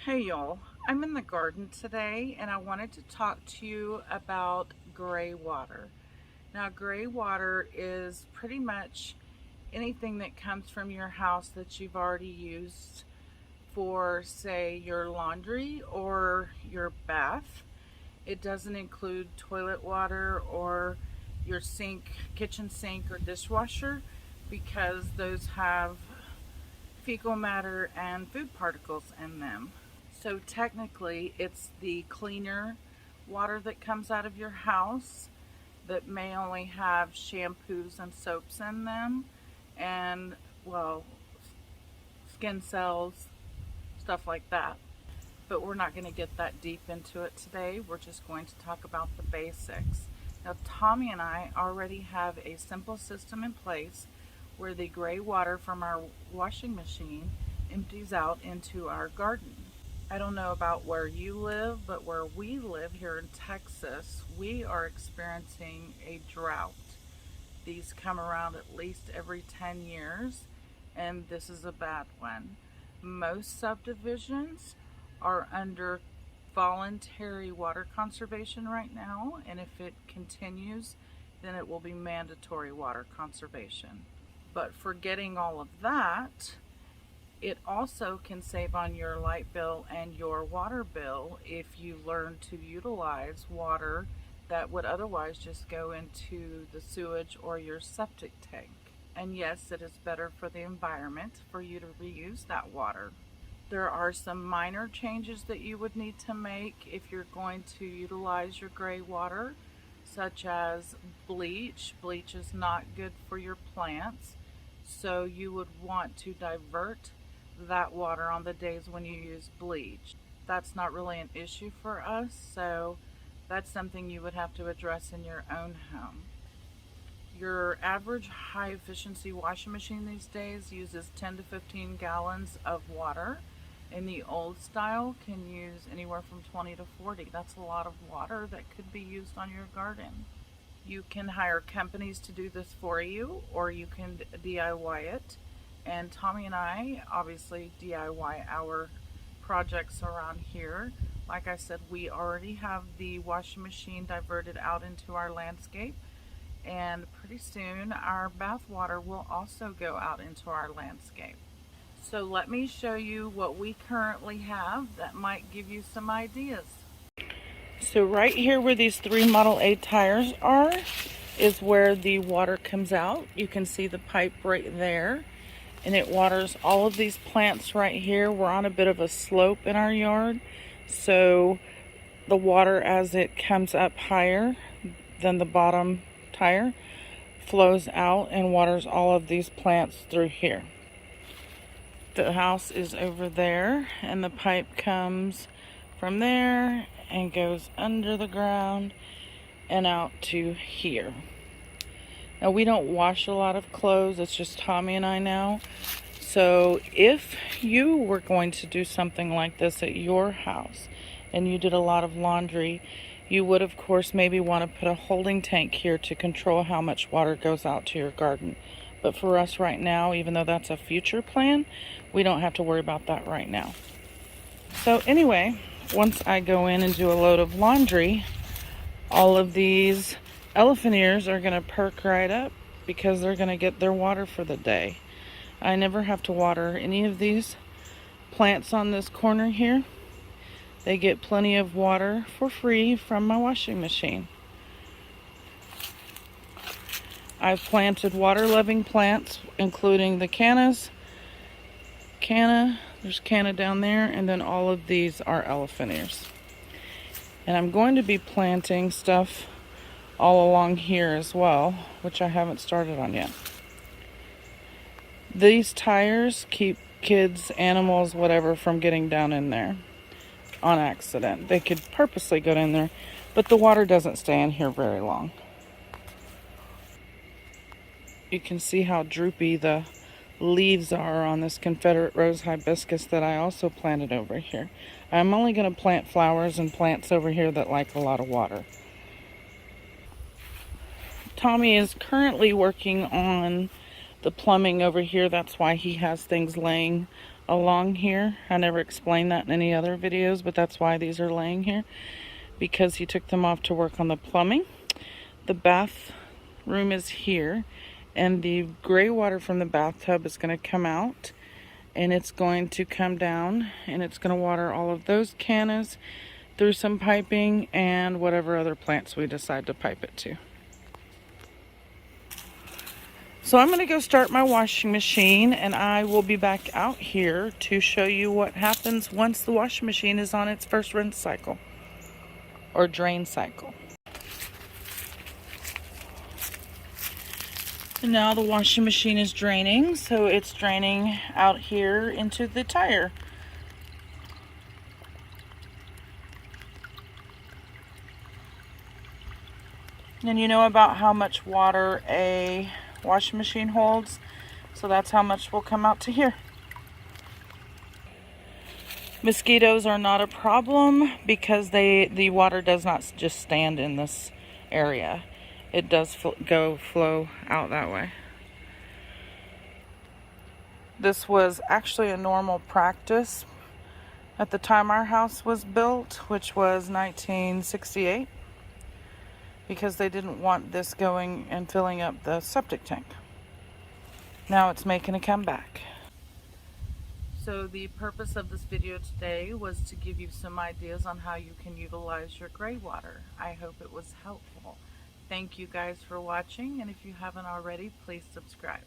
Hey y'all, I'm in the garden today and I wanted to talk to you about gray water. Now, gray water is pretty much anything that comes from your house that you've already used for, say, your laundry or your bath. It doesn't include toilet water or your sink, kitchen sink, or dishwasher because those have fecal matter and food particles in them. So technically, it's the cleaner water that comes out of your house that may only have shampoos and soaps in them and, well, skin cells, stuff like that. But we're not going to get that deep into it today. We're just going to talk about the basics. Now, Tommy and I already have a simple system in place where the gray water from our washing machine empties out into our garden. I don't know about where you live, but where we live here in Texas, we are experiencing a drought. These come around at least every 10 years, and this is a bad one. Most subdivisions are under voluntary water conservation right now, and if it continues, then it will be mandatory water conservation. But forgetting all of that, it also can save on your light bill and your water bill if you learn to utilize water that would otherwise just go into the sewage or your septic tank. And yes, it is better for the environment for you to reuse that water. There are some minor changes that you would need to make if you're going to utilize your gray water, such as bleach. Bleach is not good for your plants, so you would want to divert that water on the days when you use bleach. That's not really an issue for us, so that's something you would have to address in your own home. Your average high efficiency washing machine these days uses 10 to 15 gallons of water, and the old style can use anywhere from 20 to 40. That's a lot of water that could be used on your garden. You can hire companies to do this for you, or you can DIY it. And Tommy and I obviously DIY our projects around here. Like I said, we already have the washing machine diverted out into our landscape, and pretty soon our bath water will also go out into our landscape. So let me show you what we currently have that might give you some ideas. So right here where these 3 Model A tires are is where the water comes out. You can see the pipe right there, and it waters all of these plants right here. We're on a bit of a slope in our yard, so the water, as it comes up higher than the bottom tire, flows out and waters all of these plants through here. The house is over there, and the pipe comes from there and goes under the ground and out to here. Now, we don't wash a lot of clothes. It's just Tommy and I now. So if you were going to do something like this at your house and you did a lot of laundry, you would, of course, maybe want to put a holding tank here to control how much water goes out to your garden. But for us right now, even though that's a future plan, we don't have to worry about that right now. So anyway, once I go in and do a load of laundry, all of these elephant ears are going to perk right up because they're going to get their water for the day. I never have to water any of these plants on this corner here. They get plenty of water for free from my washing machine. I've planted water-loving plants, including the cannas. There's canna down there, and then all of these are elephant ears. And I'm going to be planting stuff all along here as well, which I haven't started on yet. These tires keep kids, animals, whatever, from getting down in there on accident. They could purposely go in there, but the water doesn't stay in here very long. You can see how droopy the leaves are on this Confederate rose hibiscus that I also planted over here. I'm only going to plant flowers and plants over here that like a lot of water. Tommy is currently working on the plumbing over here. That's why he has things laying along here. I never explained that in any other videos, but that's why these are laying here, because he took them off to work on the plumbing. The bathroom is here, and the gray water from the bathtub is going to come out, and it's going to come down, and it's going to water all of those cannas through some piping and whatever other plants we decide to pipe it to. So I'm going to go start my washing machine, and I will be back out here to show you what happens once the washing machine is on its first rinse cycle or drain cycle. And now the washing machine is draining, so it's draining out here into the tire. And you know about how much water a washing machine holds, so that's how much will come out to here. Mosquitoes are not a problem because the water does not just stand in this area. It does flow out that way. This was actually a normal practice at the time our house was built, which was 1968. Because they didn't want this going and filling up the septic tank. Now it's making a comeback. So the purpose of this video today was to give you some ideas on how you can utilize your gray water. I hope it was helpful. Thank you guys for watching, and if you haven't already, please subscribe.